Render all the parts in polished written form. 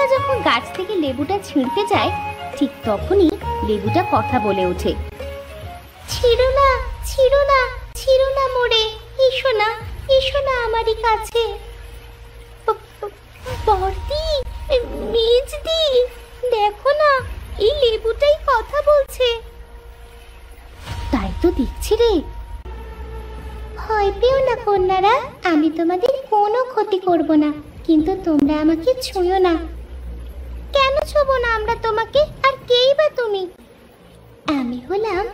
কন্যা যখন গাছ থেকে লেবুটা ছিঁড়তে যায় ঠিক তখনই লেবুটা কথা বলে ওঠে, ছিঁড়ো না, ছিঁড়ো না, ছিঁড়ো না মোড়ে, এসো না, এসো না আমারই কাছে। বর্দি, মেজদি, দেখো না, এই লেবুটাই কথা বলছে। তাই তো দেখছি রে। ভয় পেও না কন্যারা, আমি তোমাদের কোনো ক্ষতি করব না, কিন্তু তোমরা আমাকে ছুঁয়ো না। কেন ছোবো না আমরা তোমাকে? আর কেই বা তুমি? আমি হলাম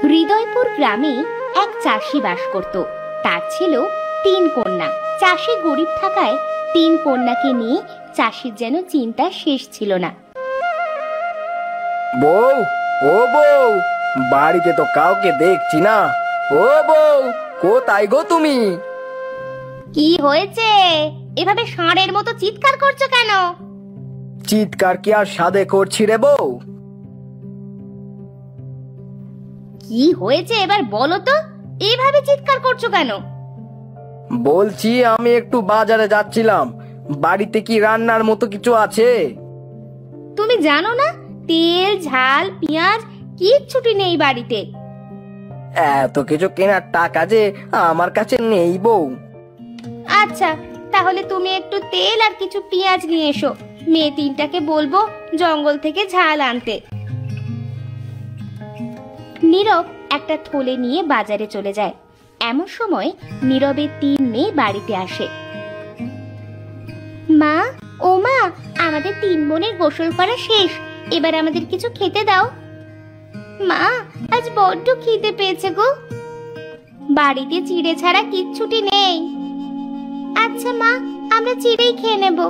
হৃদয়পুর গ্রামে এক চাষি বাস করত। তার ছিল 3 কন্যা। চাষি গরিব থাকায় 3 কন্যাকে নিয়ে চাষির যেন চিন্তা শেষ ছিল না। বউ, ও বউ, বাড়িতে তো কাউকে দেখছি না। ও বউ, কোথায় গো তুমি? কি হয়েছে? এভাবে ষাঁড়ের মতো চিৎকার করছো কেন? চিৎকার কি আর সাধে করছি রে বউ? কি হয়েছে এবার বলো তো, এভাবে চিৎকার করছো কেন? বলছি আমি একটু বাজারে যাচ্ছিলাম, বাড়িতে কি রান্নার মতো কিছু আছে? তুমি জানো না, তেল, ঝাল, পেঁয়াজ কিচ্ছুটি নেই বাড়িতে। এত কিছু কেনার টাকা যে আমার কাছে নেই বউ। আচ্ছা, তাহলে তুমি একটু তেল আর কিছু পেঁয়াজ নিয়ে এসো। মেয়ে 3টাকে বলবো জঙ্গল থেকে ঝাল আনতে। নীরব একটা থলে নিয়ে বাজারে চলে যায়। এমন সময় নীরবের 3 মেয়ে বাড়িতে আসে। মা, ও মা, আমাদের 3 বোনের গোসল করা শেষ, এবার আমাদের কিছু খেতে দাও। মা, আজ বড্ড খিদে পেয়েছে গো। বাড়িতে চিড়ে ছাড়া কিচ্ছুটি নেই। আচ্ছা মা, আমরা চিড়েই খেয়ে নেব।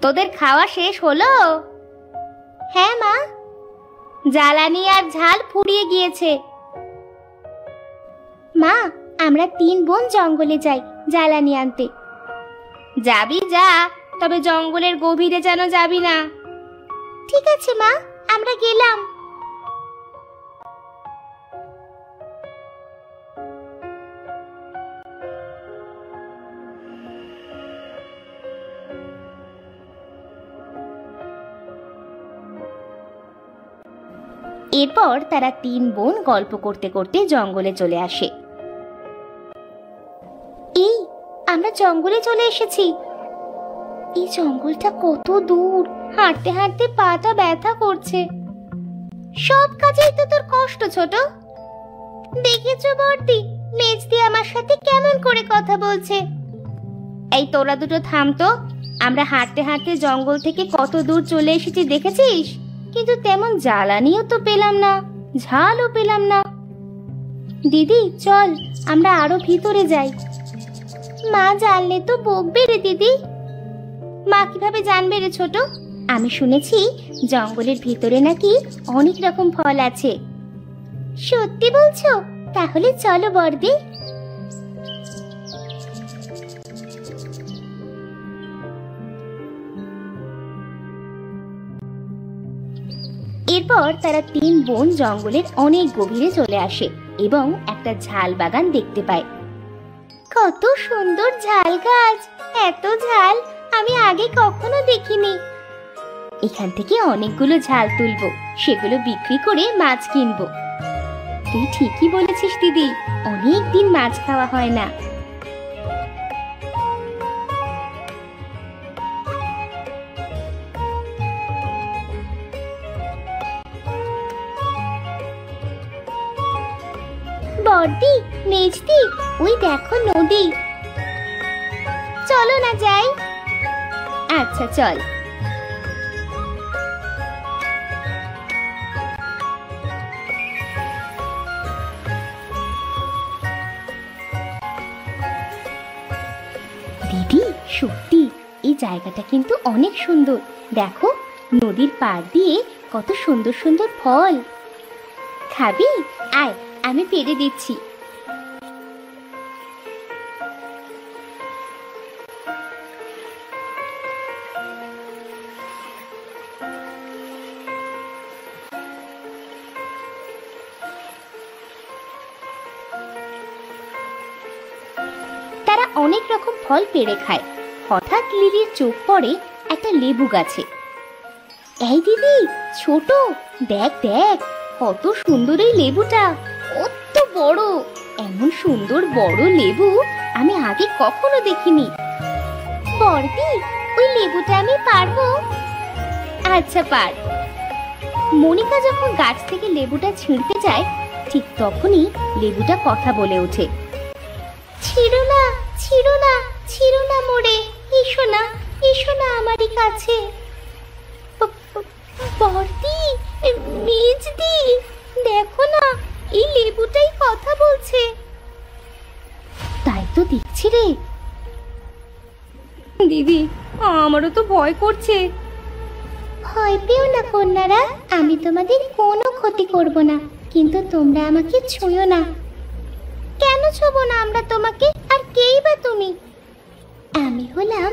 তোদের খাওয়া শেষ হলো? হ্যাঁ মা, জ্বালানি আর ঝাল ফুরিয়ে গিয়েছে। মা, আমরা 3 বোন জঙ্গলে যাই জ্বালানি আনতে। যাবি যা, তবে জঙ্গলের গভীরে যেন যাবি না। ঠিক আছে মা, আমরা গেলাম। এরপর তারা 3 বোন গল্প করতে করতে জঙ্গলে চলে আসে। এই, আমরা জঙ্গলে চলে এসেছি। এই জঙ্গলটা কত দূর, হাঁটতে হাঁটতে পাটা ব্যথা করছে। সব কাজেই তো তোর কষ্ট ছোট। দেখেছো বর্দি, মেজদি আমার সাথে কেমন করে কথা বলছে। এই তোরা দুটো থাম তো। আমরা হাঁটতে হাঁটতে জঙ্গল থেকে কত দূর চলে এসেছি দেখেছিস? কিন্তু তেমন জ্বালানিও তো পেলাম না, ঝালও পেলাম না। দিদি চল, আমরা আরো ভিতরে যাই। মা জানলে তো বকবে রে দিদি। মা কিভাবে জানবে রে ছোট? আমি শুনেছি জঙ্গলের ভিতরে নাকি অনেক রকম ফল আছে। সত্যি বলছো? তাহলে চলো বর্দি। এরপর তারা 3 বোন জঙ্গলের অনেক গভীরে চলে আসে এবং একটা ঝাল বাগান দেখতে পায়। কত সুন্দর ঝাল গাছ, এত ঝাল আমি আগে কখনো দেখিনি। এখান থেকে অনেকগুলো ঝাল তুলবো, সেগুলো বিক্রি করে মাছ কিনবো। তুই ঠিকই বলেছিস দিদি, অনেক দিন মাছ খাওয়া হয় না। বর্দি, মেজদি, ওই দেখো নদী। চলো না যাই। আচ্ছা চল। দিদি সত্যি এই জায়গাটা কিন্তু অনেক সুন্দর। দেখো নদীর পাড় দিয়ে কত সুন্দর সুন্দর ফল। খাবি? আয়, আমি পেড়ে দিচ্ছি। ফল পেড়ে খায়। হঠাৎ লিলির চোখ পড়ে একটা লেবু গাছে। এই দিদি, ছোট, দেখ দেখ কত সুন্দর এই লেবুটা, কত বড়! এমন সুন্দর বড় লেবু আমি আগে কখনো দেখিনি। বড়দি, ওই লেবুটা আমি পারবো? আচ্ছা, পার। মনিকা যখন গাছ থেকে লেবুটা ছিঁড়তে যায়, ঠিক তখনই লেবুটা কথা বলে ওঠে। ছিঁড়ো না, ছিঁড়ো না, ছিঁড়ো না মোড়ে, এসো না, এসো না আমারই কাছে। বড়দি, মেজদি, দেখো না, এই লেবুটাই কথা বলছে। তাই তো দেখছি রে। দিদি, আমারও তো ভয় করছে। ভয় পেও না কন্যারা, আমি তোমাদের কোনো ক্ষতি করব না, কিন্তু তোমরা আমাকে ছুঁয়ো না। কেন ছোবো না আমরা তোমাকে? আর কেই বা তুমি? আমি হলাম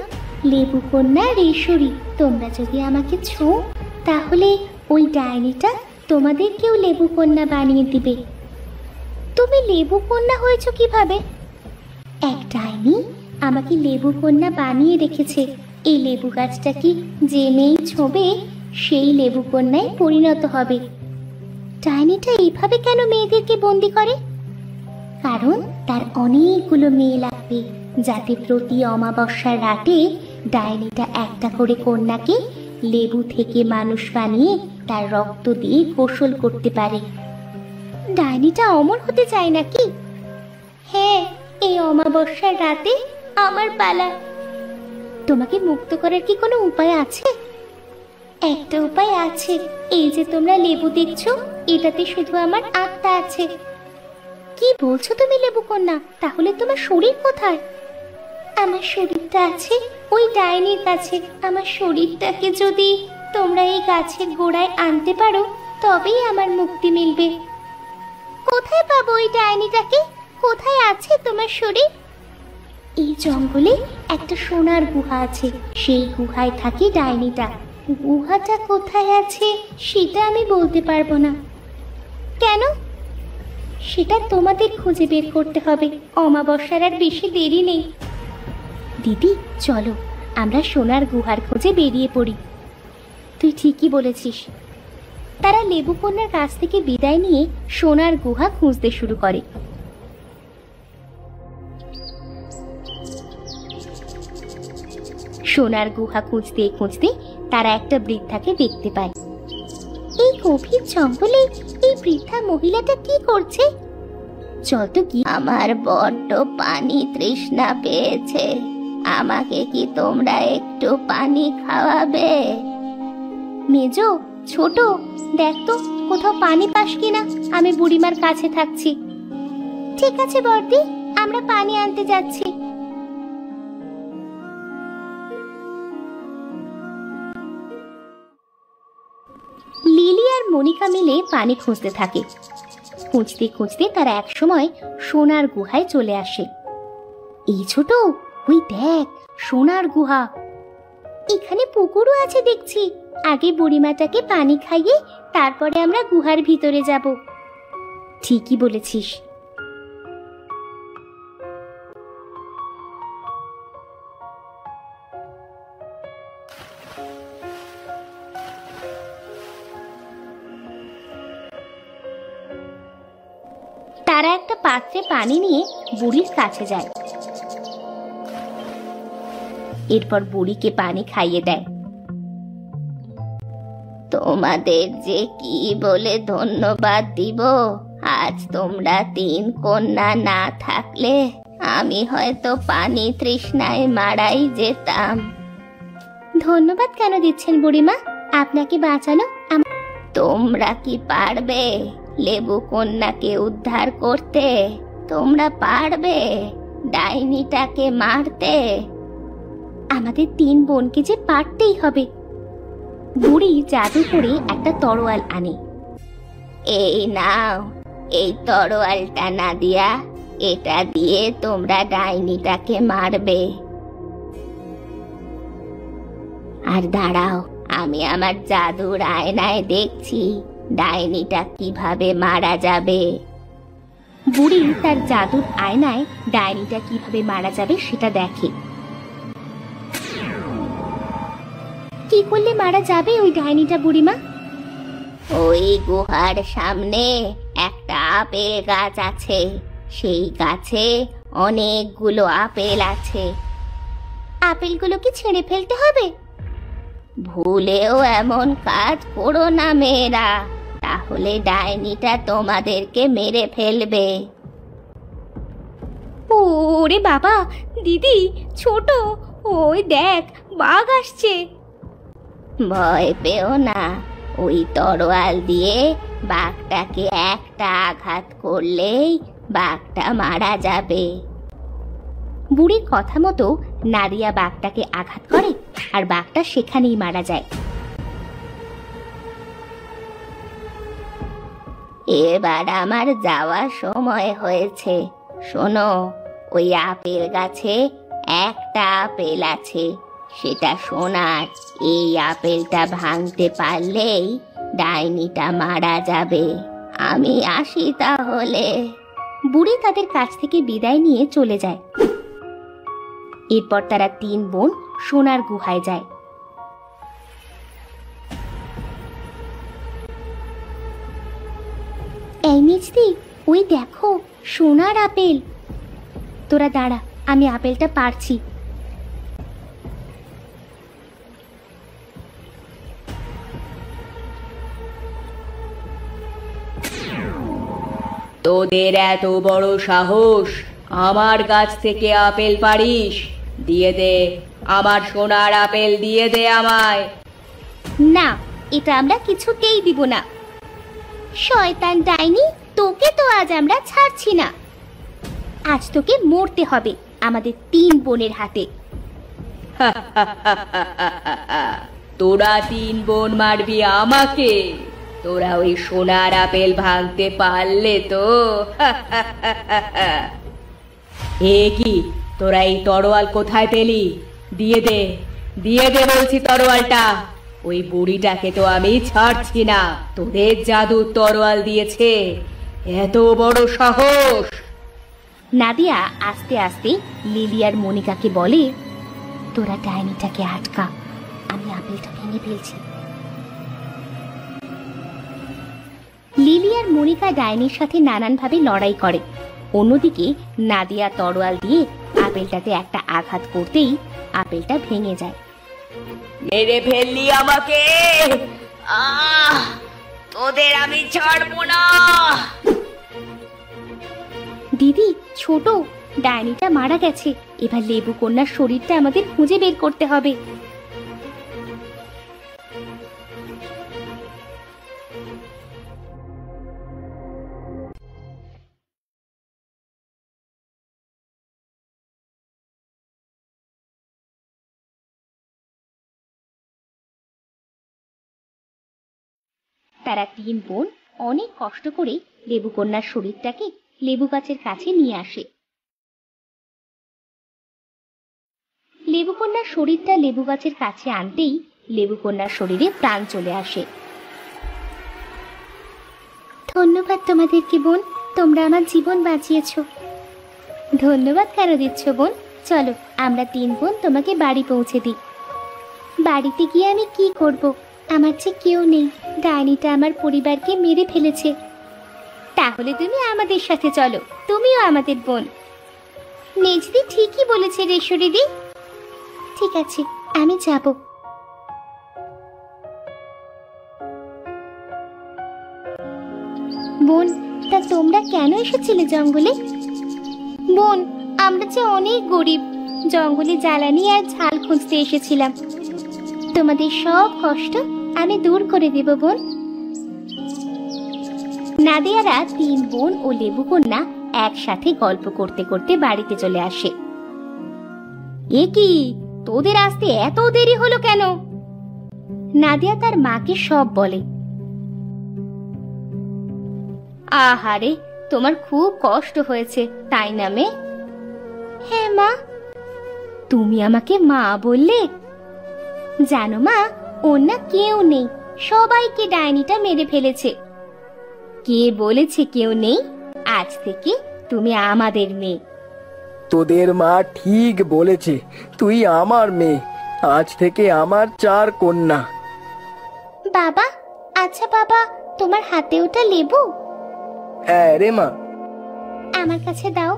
লেবু কন্যা রেশরি। তোমরা যদি আমাকে ছোঁও তাহলে ওই ডাইনিটা তোমাদেরকেও লেবু কন্যা বানিয়ে দিবে। তুমি লেবু কন্যা হয়েছো কিভাবে? এক ডাইনি আমাকে লেবু কন্যা বানিয়ে রেখেছে। এই লেবু গাছটা কি যে মেয়ে ছোঁবে সেই লেবু কন্যায় পরিণত হবে। ডাইনিটা এইভাবে কেন মেয়েদেরকে বন্দি করে? কারণ তার অনেকগুলো মেয়ে লাগবে, যাতে প্রতি অমাবস্যার রাতে ডাইনিটা একটা করে কন্যাকে লেবু থেকে মানুষ বানিয়ে তার রক্ত দিয়ে গোসল করতে পারে। ডাইনিটা অমর হতে চায় নাকি? হ্যাঁ, এই অমাবস্যার রাতে আমার পালা। তোমাকে মুক্ত করার কি কোনো উপায় আছে? একটা উপায় আছে। এই যে তোমরা লেবু দেখছো, এটাতে শুধু আমার আত্মা আছে। কি বলছো তুমি লেবু কন্যা? তাহলে তোমার শরীর কোথায়? আমার শরীরটা আছে ওই ডাইনির কাছে। আমার শরীরটাকে যদি তোমরা এই গাছের গোড়ায় আনতে পারো তবেই আমার মুক্তি মিলবে। কোথায় পাবো ওই ডাইনিটাকে? কোথায় আছে তোমার শরীর? এই জঙ্গলে একটা সোনার গুহা আছে, সেই গুহায় থাকে ডাইনিটা। গুহাটা কোথায় আছে সেটা আমি বলতে পারবো না। কেন? সেটা তোমাদের খুঁজে বের করতে হবে। অমাবস্যার আর বেশি দেরি নেই। দিদি, চলো আমরা সোনার গুহার খোঁজে বেরিয়ে পড়ি। তুই ঠিকই বলেছিস। তারা লেবু কন্যার কাছ থেকে বিদায় নিয়ে সোনার গুহা খুঁজতে শুরু করে। সোনার গুহা খুঁজতে খুঁজতে তারা একটা বৃদ্ধাকে দেখতে পায়। এই গভীর জঙ্গলে এই বৃদ্ধা মহিলাটা কি করছে? চল তো কি। আমার বড্ড পানি তৃষ্ণা পেয়েছে, আমাকে কি তোমরা একটু পানি খাওয়াবে? মেজো, ছোট, দেখ তো কোথাও পানি পাস কিনা। আমি বুড়িমার কাছে থাকছি। ঠিক আছে বর্দি, আমরা পানি আনতে যাচ্ছি। লিলি আর মনিকা মিলে পানি খুঁজতে থাকে। খুঁজতে খুঁজতে তারা একসময় সোনার গুহায় চলে আসে। এই ছোট, ওই দেখ সোনার গুহা। এখানে পুকুরও আছে দেখছি। আগে বুড়িমাটাকে পানি খাইয়ে তারপরে আমরা গুহার ভিতরে যাব। ঠিকই বলেছিস। তারা একটা পাত্রে পানি নিয়ে বুড়ির কাছে যায়। এরপর বুড়িকে পানি খাইয়ে দেয়। তোমাদের যে কি বলে ধন্যবাদ দিব। আজ তোমরা 3 কন্যা না থাকলে আমি হয়তো পানি তৃষ্ণায় মারাই যেতাম। ধন্যবাদ কেন দিচ্ছেন বুড়িমা? আপনাকে বাঁচানো। তোমরা কি পারবে লেবু কন্যাকে উদ্ধার করতে? তোমরা পারবে ডাইনিটাকে মারতে? আমাদের 3 বোনকে যে পারতেই হবে। বুড়ি জাদু করে একটা তরোয়াল আনে। এই নাও, এই তরোয়ালটা না দিয়া এটা দিয়ে তোমরা ডাইনিটাকে মারবে। আর দাঁড়াও, আমি আমার জাদুর আয়নায় দেখছি ডাইনিটা কিভাবে মারা যাবে। বুড়ি তার জাদুর আয়নায় ডাইনিটা কিভাবে মারা যাবে সেটা দেখে। কি করলে মারা যাবে ওই ডাইনিটা বুড়িমা? ওই গুহার সামনে একটা আপেল গাছ আছে, সেই গাছে অনেকগুলো আপেল আছে। আপেলগুলো কি ছিঁড়ে ফেলতে হবে? ভুলেও এমন কাজ করো না মেয়েরা, তাহলে ডাইনিটা তোমাদেরকে মেরে ফেলবে। ওরে বাবা, দিদি, ছোট, ওই দেখ বাঘ আসছে। ভয় পেও না, ওই তরোয়াল দিয়ে বাঘটাকে একটা আঘাত করলেই বাঘটা মারা যাবে। বুড়ির কথা মতো নাদিয়া বাঘটাকে আঘাত করে আর বাঘটা সেখানেই মারা যায়। এবার আমার যাওয়ার সময় হয়েছে। শোনো, ওই আপেল গাছে একটা আপেল আছে, সেটা সোনার। এই আপেলটা ভাঙতে পারলেই ডাইনিটা মারা যাবে। আমি আসি তাহলে। বুড়ি তাদের কাছ থেকে বিদায় নিয়ে চলে যায়। এরপর তারা 3 বোন সোনার গুহায় যায়। এই মিষ্টি, ওই দেখো সোনার আপেল। তোরা দাঁড়া, আমি আপেলটা পারছি। তোদের এত বড় সাহস, আমার গাছ থেকে আপেল পারিস? দিয়ে দে, আমার সোনার আপেল দিয়ে দে আমায়। না, এটা আমরা কিছুতেই দিব না। শয়তান ডাইনি, তোকে তো আজ আমরা ছাড়ছি না। আজ তোকে মরতে হবে আমাদের 3 বোনের হাতে। তোরা 3 বোন মারবি আমাকে? তোরা ওই সোনার আপেল ভাঙতে পারলে তো? এ কি, তোরা এই তরোয়াল কোথায় পেলি? দিয়ে দে, দিয়ে দে বলছি তরোয়ালটা। ওই বুড়িটাকে তো আমি ছাড়ছি না। তোদের জাদুর তরোয়াল দিয়েছে, এত বড় সাহস! নাদিয়া আস্তে আস্তে লিলি আর মনিকাকে বলে, তোরা ডাইনিটাকে আটকা, আমি আপেলটা ভেঙে ফেলছি। লিলি আর মনিকা ডাইনির সাথে নানানভাবে লড়াই করে। অন্যদিকে নাদিয়া তরোয়াল দিয়ে আপেলটাতে একটা আঘাত করতেই আপেলটা ভেঙে যায়। মেরে ফেললি আমাকে! তোদের আমি ছাড়বো না। দিদি, ছোট, ডাইনিটা মারা গেছে। এবার লেবু কন্যার শরীরটা আমাদের খুঁজে বের করতে হবে। তারা 3 বোন অনেক কষ্ট করে লেবু কন্যার শরীরটাকে লেবু গাছের কাছে নিয়ে আসে। লেবু কন্যার শরীরটা লেবু গাছের কাছে আনতেই লেবু কন্যার শরীরে প্রাণ চলে আসে। ধন্যবাদ তোমাদেরকে বোন, তোমরা আমার জীবন বাঁচিয়েছ। ধন্যবাদ কেন দিচ্ছ বোন? চলো আমরা 3 বোন তোমাকে বাড়ি পৌঁছে দিই। বাড়িতে গিয়ে আমি কি করব? আমার যে কেউ নেই, ডাইনিটা আমার পরিবারকে মেরে ফেলেছে। তাহলে তুমি আমাদের সাথে চলো, তুমিও আমাদের বোন। মেজদি ঠিকই বলেছে রেশরিদি। ঠিক আছে, আমি যাব। বোন, তা তোমরা কেন এসেছিলে জঙ্গলে? বোন, আমরা যে অনেক গরিব, জঙ্গলে জ্বালানি আর ঝাল খুঁজতে এসেছিলাম। তোমাদের সব কষ্ট আমি দূর করে দেব বোন। নাদিয়ারা 3 বোন ও লেবু কন্যা একসাথে গল্প করতে করতে বাড়িতে চলে আসে। এ কি, তোদের আসতে এত দেরি হলো কেন? নাদিয়া তার মাকে সব বলে। আহারে, তোমার খুব কষ্ট হয়েছে তাই না মেয়ে? হ্যাঁ মা। তুমি আমাকে মা বললে? জানো মা, ওর না কেউ নেই, সবাইকে ডাইনিটা মেরে ফেলেছে। কে বলেছে কেউ নেই? আজ থেকে তুমি আমাদের মেয়ে। তোদের মা ঠিক বলেছে, তুই আমার মেয়ে। আজ থেকে আমার 4 কন্যা। বাবা, আচ্ছা বাবা, তোমার হাতে ওটা লেবু? হ্যাঁ রে মা। আমার কাছে দাও।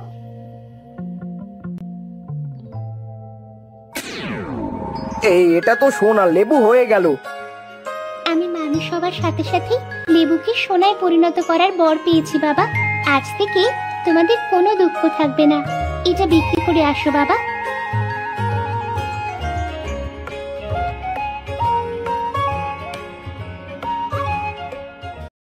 এটা তো সোনার লেবু হয়ে গেল। আমি মানুষ হবার সাথে সাথে লেবুকে সোনায় পরিণত করার বর পেয়েছি বাবা। আজ থেকে তোমাদের কোনো দুঃখ থাকবে না। এটা বিক্রি করে আসো বাবা।